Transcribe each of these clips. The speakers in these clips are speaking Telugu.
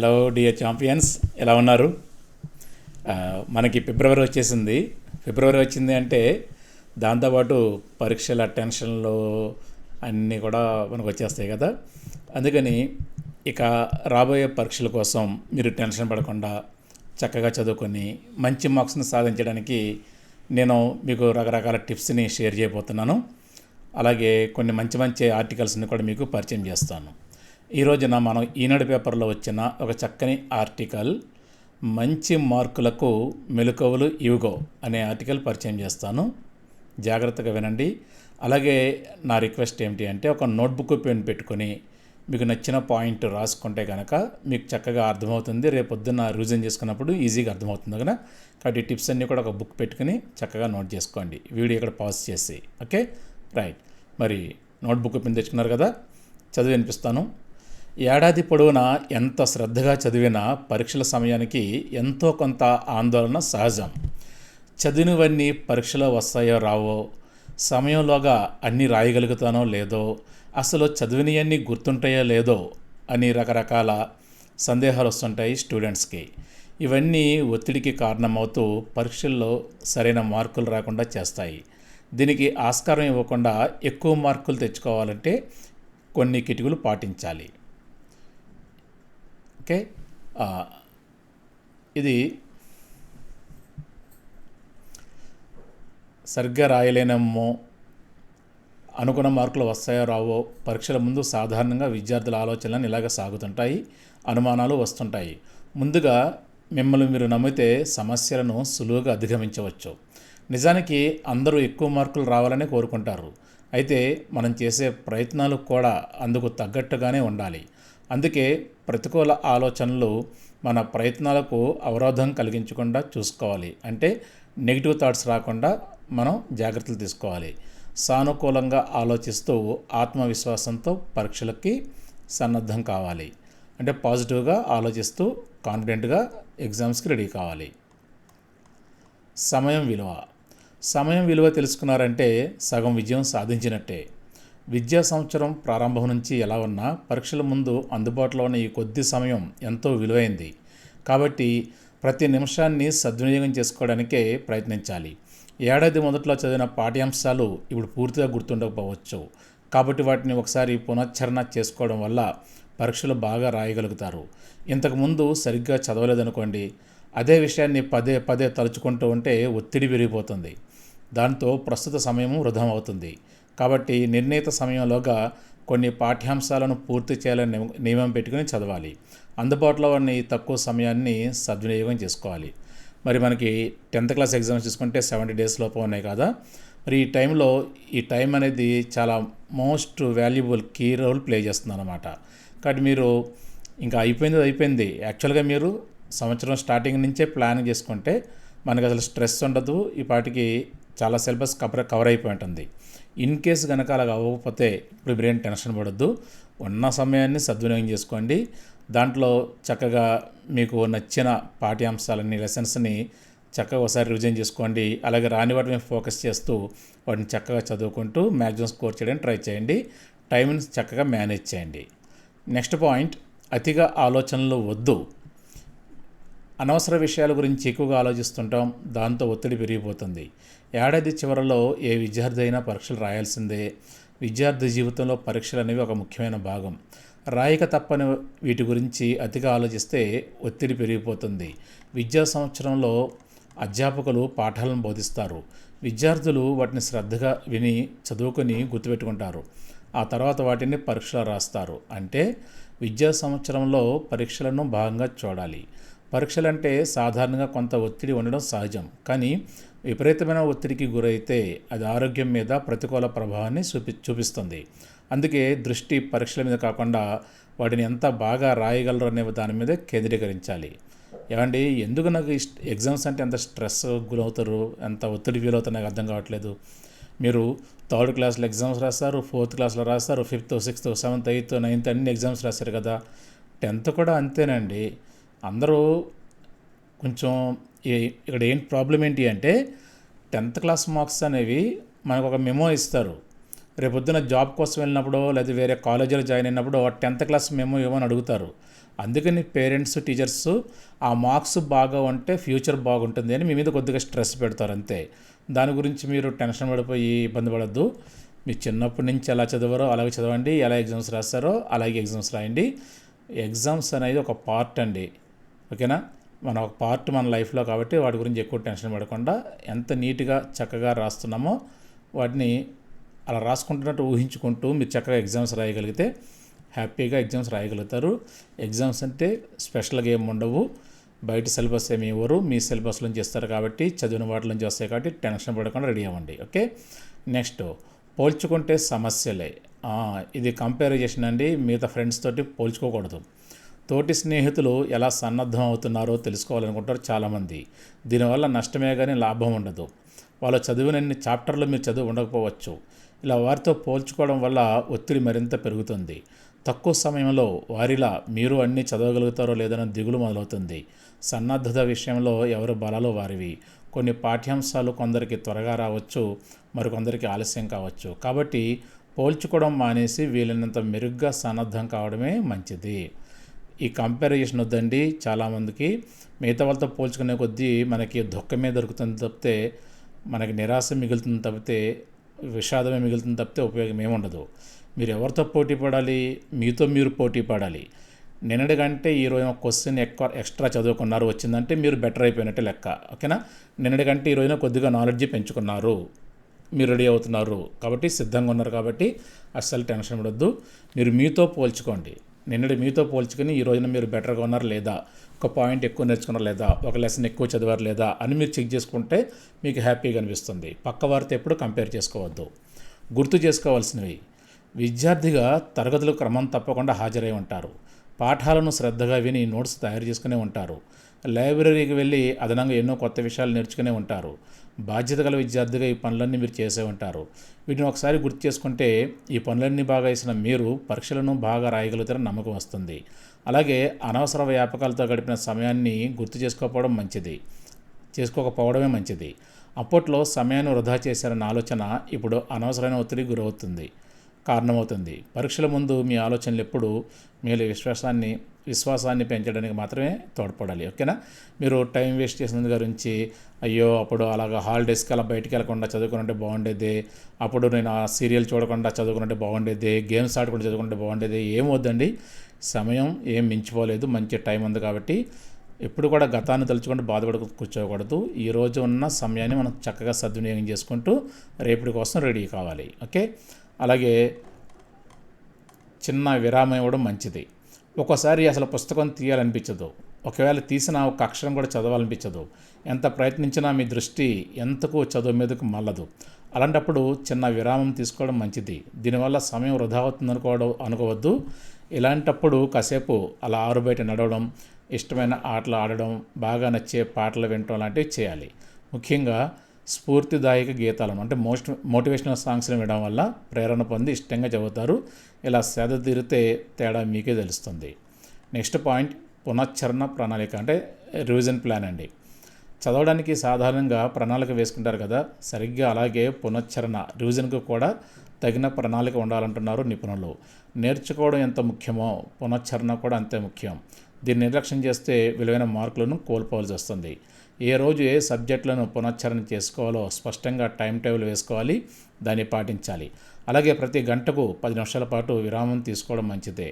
హలో డియర్ ఛాంపియన్స్, ఎలా ఉన్నారు? మనకి ఫిబ్రవరి వచ్చేసింది. ఫిబ్రవరి వచ్చింది అంటే దాంతోపాటు పరీక్షల టెన్షన్లు అన్నీ కూడా మనకు వచ్చేస్తాయి కదా. అందుకని ఇక రాబోయే పరీక్షల కోసం మీరు టెన్షన్ పడకుండా చక్కగా చదువుకొని మంచి మార్క్స్ని సాధించడానికి నేను మీకు రకరకాల టిప్స్ని షేర్ చేయబోతున్నాను. అలాగే కొన్ని మంచి మంచి ఆర్టికల్స్ని కూడా మీకు పరిచయం చేస్తాను. ఈ రోజున మనం ఈనాడు పేపర్లో వచ్చిన ఒక చక్కని ఆర్టికల్, మంచి మార్కులకు మెలకువలు ఇవిగో అనే ఆర్టికల్ పరిచయం చేస్తాను. జాగ్రత్తగా వినండి. అలాగే నా రిక్వెస్ట్ ఏమిటి అంటే, ఒక నోట్బుక్ పెన్ పెట్టుకొని మీకు నచ్చిన పాయింట్ రాసుకుంటే కనుక మీకు చక్కగా అర్థమవుతుంది. రేపు పొద్దున్న రివిజన్ చేసుకున్నప్పుడు ఈజీగా అర్థమవుతుంది కదా. కాబట్టి టిప్స్ అన్నీ కూడా ఒక బుక్ పెట్టుకుని చక్కగా నోట్ చేసుకోండి, వీడియో ఇక్కడ పాజ్ చేసి. Okay, right. మరి నోట్బుక్ పెన్ తెచ్చుకున్నారు కదా, చదివి వినిపిస్తాను. ఏడాది పొడవునా ఎంత శ్రద్ధగా చదివినా పరీక్షల సమయానికి ఎంతో కొంత ఆందోళన సహజం. చదివినవన్నీ పరీక్షలో వస్తాయో రావో, సమయంలోగా అన్నీ రాయగలుగుతానో లేదో, అసలు చదివినవన్నీ గుర్తుంటాయో లేదో అని రకరకాల సందేహాలు వస్తుంటాయి స్టూడెంట్స్కి. ఇవన్నీ ఒత్తిడికి కారణమవుతూ పరీక్షల్లో సరైన మార్కులు రాకుండా చేస్తాయి. దీనికి ఆస్కారం ఇవ్వకుండా ఎక్కువ మార్కులు తెచ్చుకోవాలంటే కొన్ని కిటుకులు పాటించాలి. ఓకే, ఇది సరిగ్గా రాయలేనేమో, అనుకున్న మార్కులు వస్తాయో రావో, పరీక్షల ముందు సాధారణంగా విద్యార్థుల ఆలోచనలు ఇలాగ సాగుతుంటాయి, అనుమానాలు వస్తుంటాయి. ముందుగా మిమ్మల్ని మీరు నమ్మితే సమస్యలను సులువుగా అధిగమించవచ్చు. నిజానికి అందరూ ఎక్కువ మార్కులు రావాలని కోరుకుంటారు. అయితే మనం చేసే ప్రయత్నాలు కూడా అందుకు తగ్గట్టుగానే ఉండాలి. అందుకే ప్రతికూల ఆలోచనలు మన ప్రయత్నాలకు అవరోధం కలిగించకుండా చూసుకోవాలి. అంటే నెగిటివ్ థాట్స్ రాకుండా మనం జాగ్రత్తలు తీసుకోవాలి. సానుకూలంగా ఆలోచిస్తూ ఆత్మవిశ్వాసంతో పరీక్షలకి సన్నద్ధం కావాలి. అంటే పాజిటివ్గా ఆలోచిస్తూ కాన్ఫిడెంట్గా ఎగ్జామ్స్కి రెడీ కావాలి. సమయం విలువ తెలుసుకున్నారంటే సగం విజయం సాధించినట్టే. విద్యా సంవత్సరం ప్రారంభం నుంచి ఎలా ఉన్నా పరీక్షల ముందు అందుబాటులో ఉన్న ఈ కొద్ది సమయం ఎంతో విలువైంది. కాబట్టి ప్రతి నిమిషాన్ని సద్వినియోగం చేసుకోవడానికే ప్రయత్నించాలి. ఏడాది మొదట్లో చదివిన పాఠ్యాంశాలు ఇప్పుడు పూర్తిగా గుర్తుండకపోవచ్చు. కాబట్టి వాటిని ఒకసారి పునశ్చరణ చేసుకోవడం వల్ల పరీక్షలు బాగా రాయగలుగుతారు. ఇంతకుముందు సరిగ్గా చదవలేదనుకోండి, అదే విషయాన్ని పదే పదే తలుచుకుంటూ ఉంటే ఒత్తిడి పెరిగిపోతుంది. దాంతో ప్రస్తుత సమయము వృధా అవుతుంది. కాబట్టి నిర్ణీత సమయంలోగా కొన్ని పాఠ్యాంశాలను పూర్తి చేయాలని నియమం పెట్టుకుని చదవాలి. అందుబాటులో ఉన్న ఈ తక్కువ సమయాన్ని సద్వినియోగం చేసుకోవాలి. మరి మనకి 10th క్లాస్ ఎగ్జామ్స్ చూసుకుంటే 70 days లోపు ఉన్నాయి కదా. మరి ఈ టైం అనేది చాలా most valuable key role play చేస్తుంది అన్నమాట. కాబట్టి మీరు ఇంకా అయిపోయింది. యాక్చువల్గా మీరు సంవత్సరం స్టార్టింగ్ నుంచే ప్లాన్ చేసుకుంటే మనకు అసలు స్ట్రెస్ ఉండదు. ఈ పాటికి చాలా సిలబస్ కవర్ అయిపోయి ఉంటుంది. ఇన్ కేసు కనుక అలా అవ్వకపోతే ఇప్పుడు మీరేం టెన్షన్ పడొద్దు. ఉన్న సమయాన్ని సద్వినియోగం చేసుకోండి. దాంట్లో చక్కగా మీకు నచ్చిన పాఠ్యాంశాలని, లెసన్స్ని చక్కగా ఒకసారి రివిజన్ చేసుకోండి. అలాగే రాని వాటి మీద ఫోకస్ చేస్తూ వాటిని చక్కగా చదువుకుంటూ మ్యాక్సిమం స్కోర్ చేయడానికి ట్రై చేయండి. టైంని చక్కగా మేనేజ్ చేయండి. నెక్స్ట్ పాయింట్, అతిగా ఆలోచనలు వద్దు. అనవసర విషయాల గురించి ఎక్కువగా ఆలోచిస్తుంటాం, దాంతో ఒత్తిడి పెరిగిపోతుంది. ఏడాది చివరిలో ఏ విద్యార్థి అయినా పరీక్షలు రాయాల్సిందే. విద్యార్థి జీవితంలో పరీక్షలు అనేవి ఒక ముఖ్యమైన భాగం. రాయక తప్పని వీటి గురించి అతిగా ఆలోచిస్తే ఒత్తిడి పెరిగిపోతుంది. విద్యా సంవత్సరంలో అధ్యాపకులు పాఠాలను బోధిస్తారు. విద్యార్థులు వాటిని శ్రద్ధగా విని చదువుకొని గుర్తుపెట్టుకుంటారు. ఆ తర్వాత వాటిని పరీక్షలు రాస్తారు. అంటే విద్యా సంవత్సరంలో పరీక్షలను భాగంగా చూడాలి. పరీక్షలంటే సాధారణంగా కొంత ఒత్తిడి ఉండడం సహజం. కానీ విపరీతమైన ఒత్తిడికి గురైతే అది ఆరోగ్యం మీద ప్రతికూల ప్రభావాన్ని చూపిస్తుంది. అందుకే దృష్టి పరీక్షల మీద కాకుండా వాటిని ఎంత బాగా రాయగలరు అనే దాని మీద కేంద్రీకరించాలి. ఏమండి, ఎందుకు నాకు ఎగ్జామ్స్ అంటే ఎంత స్ట్రెస్ గురవుతారు, ఎంత ఒత్తిడి ఫీల్ అవుతారు నాకు అర్థం కావట్లేదు. మీరు 3rd క్లాస్లో ఎగ్జామ్స్ రాస్తారు, 4th క్లాస్లో రాస్తారు, 5th, 6th, 7th, 8th, 9th అన్ని ఎగ్జామ్స్ రాస్తారు కదా. 10th కూడా అంతేనండి. అందరూ కొంచెం ఇక్కడ ప్రాబ్లం ఏంటి అంటే 10th క్లాస్ మార్క్స్ అనేవి మనకు ఒక మెమో ఇస్తారు. రేపొద్దున జాబ్ కోసం వెళ్ళినప్పుడు లేదా వేరే కాలేజీలో జాయిన్ అయినప్పుడు 10th క్లాస్ మెమో ఏమని అడుగుతారు. అందుకని పేరెంట్స్ టీచర్స్ ఆ మార్క్స్ బాగా ఉంటే ఫ్యూచర్ బాగుంటుంది అని మీ మీద కొద్దిగా స్ట్రెస్ పెడతారు అంతే. దాని గురించి మీరు టెన్షన్ పడిపోయి ఇబ్బంది పడద్దు. మీరు చిన్నప్పటి నుంచి ఎలా చదివారో అలాగే చదవండి, ఎలా ఎగ్జామ్స్ రాస్తారో అలాగే ఎగ్జామ్స్ రాయండి. ఎగ్జామ్స్ అనేది ఒక పార్ట్ అండి, ఓకేనా? మన ఒక పార్ట్ మన లైఫ్లో కాబట్టి వాటి గురించి ఎక్కువ టెన్షన్ పడకుండా ఎంత నీట్గా చక్కగా రాస్తున్నామో వాటిని అలా రాసుకుంటున్నట్టు ఊహించుకుంటూ మీరు చక్కగా ఎగ్జామ్స్ రాయగలిగితే హ్యాపీగా ఎగ్జామ్స్ రాయగలుగుతారు. ఎగ్జామ్స్ అంటే స్పెషల్గా ఏమి ఉండవు, బయట సిలబస్ ఏమి ఇవ్వరు, మీ సిలబస్ నుంచి ఇస్తారు కాబట్టి చదివిన వాటి నుంచి వస్తాయి కాబట్టి టెన్షన్ పడకుండా రెడీ అవ్వండి. ఓకే, నెక్స్ట్ పోల్చుకుంటే సమస్యలే. ఇది కంపారిజేషన్ అండి, మిగతా ఫ్రెండ్స్ తోటి పోల్చుకోకూడదు. తోటి స్నేహితులు ఎలా సన్నద్ధం అవుతున్నారో తెలుసుకోవాలనుకుంటారు చాలామంది. దీనివల్ల నష్టమే కానీ లాభం ఉండదు. వాళ్ళు చదివినన్ని చాప్టర్లు మీరు చదివి ఉండకపోవచ్చు. ఇలా వారితో పోల్చుకోవడం వల్ల ఒత్తిడి మరింత పెరుగుతుంది. తక్కువ సమయంలో వారిలా మీరు అన్నీ చదవగలుగుతారో లేదన్న దిగులు మొదలవుతుంది. సన్నద్ధత విషయంలో ఎవరి బలాలు వారివి. కొన్ని పాఠ్యాంశాలు కొందరికి త్వరగా రావచ్చు, మరికొందరికి ఆలస్యం కావచ్చు. కాబట్టి పోల్చుకోవడం మానేసి వీలైనంత మెరుగ్గా సన్నద్ధం కావడమే మంచిది. ఈ కంపారిజేషన్ వద్దండి. చాలామందికి మిగతా వాళ్ళతో పోల్చుకునే కొద్దీ మనకి దుఃఖమే దొరుకుతుంది తప్పితే, మనకి నిరాశ మిగులుతుంది తప్పితే, విషాదమే మిగులుతుంది తప్పితే ఉపయోగం ఏముండదు. మీరు ఎవరితో పోటీ పడాలి? మీతో మీరు పోటీ పడాలి. నిన్నటి కంటే ఈరోజు క్వశ్చన్ ఎక్స్ట్రా చదువుకున్నారు వచ్చిందంటే మీరు బెటర్ అయిపోయినట్టే లెక్క, ఓకేనా? నిన్నటి కంటే ఈరోజున కొద్దిగా నాలెడ్జ్ పెంచుకున్నారు, మీరు రెడీ అవుతున్నారు కాబట్టి, సిద్ధంగా ఉన్నారు కాబట్టి అస్సలు టెన్షన్ పడొద్దు. మీరు మీతో పోల్చుకోండి. నిన్నటి మీతో పోల్చుకొని ఈ రోజున మీరు బెటర్గా ఉన్నారు లేదా, ఒక పాయింట్ ఎక్కువ నేర్చుకున్నారు లేదా, ఒక లెసన్ ఎక్కువ చదివారు లేదా అని మీరు చెక్ చేసుకుంటే మీకు హ్యాపీగా అనిపిస్తుంది. పక్క వారితో ఎప్పుడు కంపేర్ చేసుకోవద్దు. గుర్తు చేసుకోవాల్సినవి: విద్యార్థిగా తరగతులు క్రమం తప్పకుండా హాజరై ఉంటారు. పాఠాలను శ్రద్ధగా విని నోట్స్ తయారు చేసుకునే ఉంటారు. లైబ్రరీకి వెళ్ళి అదనంగా ఎన్నో కొత్త విషయాలు నేర్చుకునే ఉంటారు. బాధ్యత గల విద్యార్థిగా ఈ పనులన్నీ మీరు చేసే ఉంటారు. వీటిని ఒకసారి గుర్తు చేసుకుంటే ఈ పనులన్నీ బాగా వేసిన మీరు పరీక్షలను బాగా రాయగలుగుతారని నమ్మకం వస్తుంది. అలాగే అనవసర వ్యాపకాలతో గడిపిన సమయాన్ని గుర్తు చేసుకోకపోవడమే మంచిది. అప్పట్లో సమయాన్ని వృధా చేశారన్న ఆలోచన ఇప్పుడు అనవసరమైన ఒత్తిడికి గురవుతుంది, కారణమవుతుంది. పరీక్షల ముందు మీ ఆలోచనలు ఎప్పుడు మీలో విశ్వాసాన్ని పెంచడానికి మాత్రమే తోడ్పడాలి, ఓకేనా? మీరు టైం వేస్ట్ చేసిన గురించి అయ్యో అప్పుడు అలాగా హాలిడేస్కి అలా బయటికి వెళ్ళకుండా చదువుకున్నట్టే బాగుండేది, అప్పుడు నేను ఆ సీరియల్ చూడకుండా చదువుకున్నట్టే బాగుండేది, గేమ్స్ ఆడుకుంటే చదువుకుంటే బాగుండేది, ఏం వద్దండి. సమయం ఏం మించిపోలేదు, మంచి టైం ఉంది కాబట్టి ఎప్పుడు కూడా గతాన్ని తలుచుకుంటూ బాధపడి కూర్చోకూడదు. ఈరోజు ఉన్న సమయాన్ని మనం చక్కగా సద్వినియోగం చేసుకుంటూ రేపటి కోసం రెడీ కావాలి, ఓకే? అలాగే చిన్న విరామం ఇవ్వడం మంచిది. ఒక్కోసారి అసలు పుస్తకం తీయాలనిపించదు, ఒకవేళ తీసిన ఒక అక్షరం కూడా చదవాలనిపించదు. ఎంత ప్రయత్నించినా మీ దృష్టి ఎంతకు చదువు మీదకు మళ్ళదు. అలాంటప్పుడు చిన్న విరామం తీసుకోవడం మంచిది. దీనివల్ల సమయం వృధా అవుతుంది అనుకోవద్దు. ఇలాంటప్పుడు కాసేపు అలా ఆరు బయట నడవడం, ఇష్టమైన ఆటలు ఆడడం, బాగా నచ్చే పాటలు వినడం లాంటివి చేయాలి. ముఖ్యంగా స్ఫూర్తిదాయక గీతాలను అంటే మోటివేషనల్ సాంగ్స్ని వినడం వల్ల ప్రేరణ పొంది ఇష్టంగా చదువుతారు. ఇలా సేద తీరితే తేడా మీకే తెలుస్తుంది. నెక్స్ట్ పాయింట్ పునశ్చరణ ప్రణాళిక అంటే రివిజన్ ప్లాన్ అండి. చదవడానికి సాధారణంగా ప్రణాళిక వేసుకుంటారు కదా, సరిగ్గా అలాగే రివిజన్కు కూడా తగిన ప్రణాళిక ఉండాలంటున్నారు నిపుణులు. నేర్చుకోవడం ఎంత ముఖ్యమో పునశ్చరణ కూడా అంతే ముఖ్యం. దీన్ని నిర్లక్ష్యం చేస్తే విలువైన మార్కులను కోల్పోవాల్సి వస్తుంది. ఏ రోజు ఏ సబ్జెక్టులను పునశ్చరణ చేసుకోవాలో స్పష్టంగా టైం టేబుల్ వేసుకోవాలి, దాన్ని పాటించాలి. అలాగే ప్రతి గంటకు 10 నిమిషాల పాటు విరామం తీసుకోవడం మంచిదే.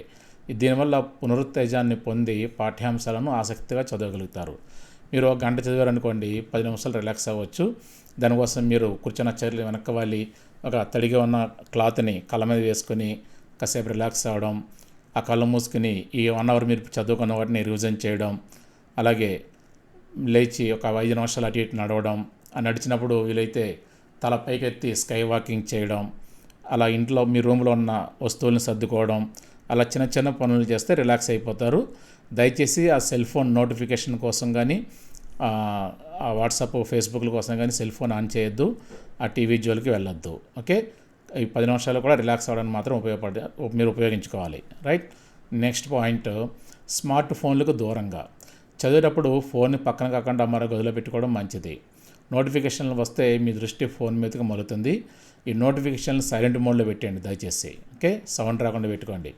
దీనివల్ల పునరుత్తేజాన్ని పొంది పాఠ్యాంశాలను ఆసక్తిగా చదవగలుగుతారు. మీరు ఒక గంట చదివారనుకోండి, 10 నిమిషాలు రిలాక్స్ అవ్వచ్చు. దానికోసం మీరు కూర్చున్న చైర్లు వెనక్కి వాలి ఒక తడిగా ఉన్న క్లాత్ని కళ్ళ మీద వేసుకొని కాసేపు రిలాక్స్ అవ్వడం, ఆ కళ్ళు మూసుకుని ఈ 1 అవర్ మీరు చదువుకున్న వాటిని రివిజన్ చేయడం, అలాగే లేచి ఒక 5 నిమిషాలు అటు ఇటు నడవడం, నడిచినప్పుడు వీలైతే తల పైకెత్తి స్కై వాకింగ్ చేయడం, అలా ఇంట్లో మీ రూమ్లో ఉన్న వస్తువులను సర్దుకోవడం, అలా చిన్న చిన్న పనులు చేస్తే రిలాక్స్ అయిపోతారు. దయచేసి ఆ సెల్ ఫోన్ నోటిఫికేషన్ కోసం కానీ, ఆ వాట్సాప్ ఫేస్బుక్ల కోసం కానీ సెల్ ఫోన్ ఆన్ చేయొద్దు, ఆ టీవీ జోలికి వెళ్ళొద్దు, ఓకే? ఈ 10 నిమిషాలు కూడా రిలాక్స్ అవ్వడానికి మాత్రం మీరు ఉపయోగించుకోవాలి, రైట్? నెక్స్ట్ పాయింట్ స్మార్ట్ ఫోన్లకు దూరంగా. చదివేటప్పుడు ఫోన్ని పక్కన కాకుండా మరో గదిలో పెట్టుకోవడం మంచిది. నోటిఫికేషన్లు వస్తే మీ దృష్టి ఫోన్ మీదకి మలుతుంది. ఈ నోటిఫికేషన్లు సైలెంట్ మోడ్లో పెట్టండి దయచేసి, ఓకే? సౌండ్ రాకుండా పెట్టుకోండి.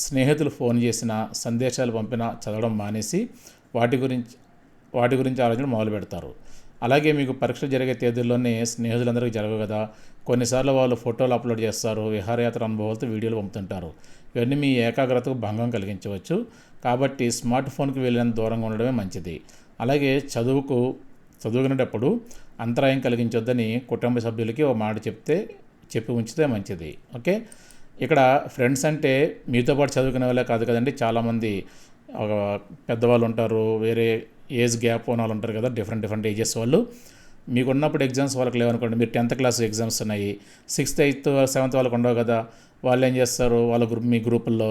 స్నేహితులు ఫోన్ చేసినా సందేశాలు పంపినా చదవడం మానేసి వాటి గురించి ఆలోచన మొదలు పెడతారు. అలాగే మీకు పరీక్షలు జరిగే తేదీల్లోనే స్నేహితులందరికీ జరగవు కదా, కొన్నిసార్లు వాళ్ళు ఫోటోలు అప్లోడ్ చేస్తారు, విహారయాత్ర అనుభవాలతో వీడియోలు పంపుతుంటారు. ఇవన్నీ మీ ఏకాగ్రతకు భంగం కలిగించవచ్చు. కాబట్టి స్మార్ట్ ఫోన్కి వెళ్ళినంత దూరంగా ఉండడమే మంచిది. అలాగే చదువుకునేటప్పుడు అంతరాయం కలిగించొద్దని కుటుంబ సభ్యులకి ఒక మాట చెప్పి ఉంచితే మంచిది. ఓకే, ఇక్కడ ఫ్రెండ్స్ అంటే మీతో పాటు చదువుకునే వాళ్ళే కాదు కదండి, చాలామంది పెద్దవాళ్ళు ఉంటారు, వేరే ఏజ్ గ్యాప్ ఉన్న వాళ్ళు ఉంటారు కదా, డిఫరెంట్ ఏజెస్ వాళ్ళు. మీకు ఉన్నప్పుడు ఎగ్జామ్స్ వాళ్ళకి లేవనుకోండి, మీరు 10th క్లాస్ ఎగ్జామ్స్ ఉన్నాయి, 6th 8th 7th వాళ్ళకి ఉండవు కదా, వాళ్ళు ఏం చేస్తారు, వాళ్ళ మీ గ్రూపుల్లో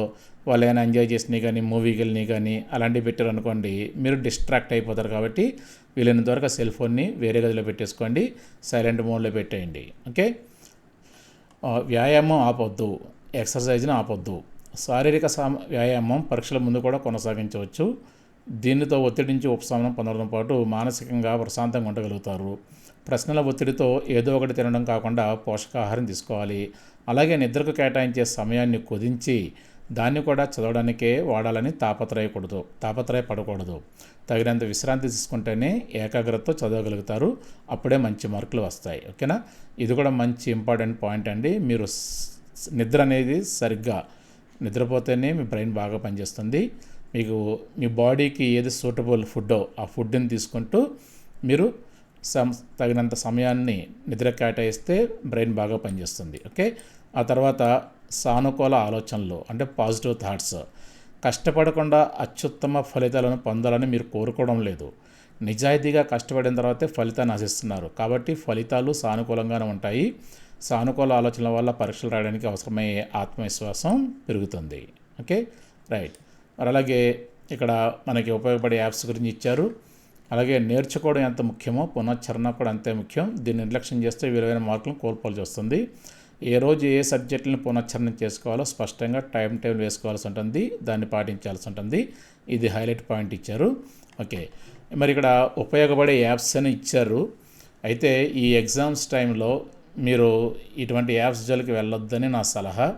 వాళ్ళు ఏమైనా ఎంజాయ్ చేసినవి కానీ, మూవీకి వెళ్ళినవి కానీ అలాంటివి పెట్టారు అనుకోండి, మీరు డిస్ట్రాక్ట్ అయిపోతారు. కాబట్టి వీలైనంత వరకు సెల్ ఫోన్ని వేరే గదిలో పెట్టేసుకోండి, సైలెంట్ మోడ్లో పెట్టేయండి. ఓకే, వ్యాయామం ఆపొద్దు, ఎక్సర్సైజ్ని ఆపొద్దు. శారీరక వ్యాయామం పరీక్షల ముందు కూడా కొనసాగించవచ్చు. దీనితో ఒత్తిడి నుంచి ఉపశమనం పొందడంతో పాటు మానసికంగా ప్రశాంతంగా ఉండగలుగుతారు. ప్రశ్నల ఒత్తిడితో ఏదో ఒకటి తినడం కాకుండా పోషకాహారం తీసుకోవాలి. అలాగే నిద్రకు కేటాయించే సమయాన్ని కుదించి దాన్ని కూడా చదవడానికే వాడాలని తాపత్రయపడకూడదు. తగినంత విశ్రాంతి తీసుకుంటేనే ఏకాగ్రతతో చదవగలుగుతారు, అప్పుడే మంచి మార్కులు వస్తాయి. ఓకేనా, ఇది కూడా మంచి ఇంపార్టెంట్ పాయింట్ అండి. మీరు నిద్ర అనేది సరిగ్గా నిద్రపోతేనే మీ బ్రెయిన్ బాగా పనిచేస్తుంది. మీకు మీ బాడీకి ఏది సూటబుల్ ఫుడ్డో ఆ ఫుడ్ని తీసుకుంటూ మీరు తగినంత సమయాన్ని నిద్ర కేటాయిస్తే బ్రెయిన్ బాగా పనిచేస్తుంది. ఓకే, ఆ తర్వాత సానుకూల ఆలోచనలు అంటే పాజిటివ్ థాట్స్. కష్టపడకుండా అత్యుత్తమ ఫలితాలను పొందాలని మీరు కోరుకోవడం లేదు, నిజాయితీగా కష్టపడిన తర్వాతే ఫలితాన్ని ఆశిస్తున్నారు. కాబట్టి ఫలితాలు సానుకూలంగానే ఉంటాయి. సానుకూల ఆలోచనల వల్ల పరీక్షలు రాయడానికి అవసరమయ్యే ఆత్మవిశ్వాసం పెరుగుతుంది. Okay, right. మరి అలాగే ఇక్కడ మనకి ఉపయోగపడే యాప్స్ గురించి ఇచ్చారు. అలాగే నేర్చుకోవడం ఎంత ముఖ్యమో పునశ్చరణ కూడా అంతే ముఖ్యం. దీన్ని నిర్లక్ష్యం చేస్తే విలువైన మార్కులను కోల్పోవాల్సి వస్తుంది. ఏ రోజు ఏ సబ్జెక్టులను పునశ్చరణ చేసుకోవాలో స్పష్టంగా టైం టేబుల్ వేసుకోవాల్సి ఉంటుంది, దాన్ని పాటించాల్సి ఉంటుంది. ఇది హైలైట్ పాయింట్ ఇచ్చారు. ఓకే, మరి ఇక్కడ ఉపయోగపడే యాప్స్ అని ఇచ్చారు. అయితే ఈ ఎగ్జామ్స్ టైంలో మీరు ఇటువంటి యాప్స్ జోలికి వెళ్ళొద్దని నా సలహా.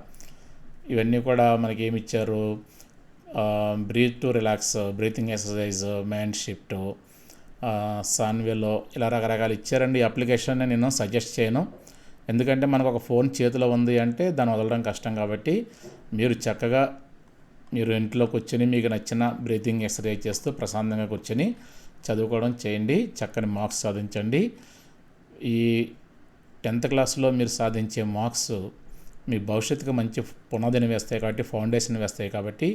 ఇవన్నీ కూడా మనకి ఏమి ఇచ్చారు, breath to relax, breathing exercise, mind shift, సాన్వేలో ఇలా రకరకాలు ఇచ్చారండి. ఈ అప్లికేషన్ నేను సజెస్ట్ చేయను, ఎందుకంటే మనకు ఒక ఫోన్ చేతిలో ఉంది అంటే దాన్ని వదలడం కష్టం. కాబట్టి మీరు ఇంట్లో కూర్చొని మీకు నచ్చిన బ్రీతింగ్ ఎక్సర్సైజ్ చేస్తూ ప్రశాంతంగా కూర్చొని చదువుకోవడం చేయండి, చక్కని మార్క్స్ సాధించండి. ఈ 10th క్లాస్లో మీరు సాధించే మార్క్స్ మీ భవిష్యత్తుకు మంచి పునాదిని వేస్తాయి కాబట్టి, ఫౌండేషన్ వేస్తాయి. కాబట్టి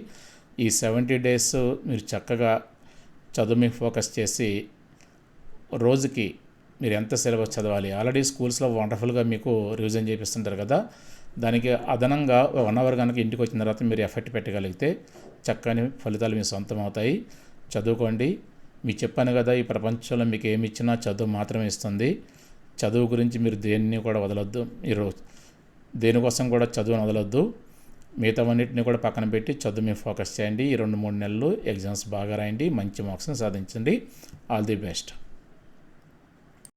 ఈ 70 days మీరు చక్కగా చదువు మీద ఫోకస్ చేసి రోజుకి మీరు ఎంత సిలబస్ చదవాలి, ఆల్రెడీ స్కూల్స్లో వండర్ఫుల్గా మీకు రివిజన్ చేపిస్తుంటారు కదా, దానికి అదనంగా 1 hour కనుక ఇంటికి వచ్చిన తర్వాత మీరు ఎఫెక్ట్ పెట్టగలిగితే చక్కని ఫలితాలు మీ సొంతం అవుతాయి. చదువుకోండి. మీకు చెప్పాను కదా, ఈ ప్రపంచంలో మీకు ఏమి ఇచ్చినా చదువు మాత్రమే ఇస్తుంది. చదువు గురించి మీరు దేన్ని కూడా వదలొద్దు, మీరు దేనికోసం కూడా చదువుని వదలొద్దు. మిగతావన్నింటినీ కూడా పక్కన పెట్టి చదువు మీద ఫోకస్ చేయండి. ఈ 2-3 నెలలు ఎగ్జామ్స్ బాగా రాయండి, మంచి మార్క్స్ని సాధించండి. All the best.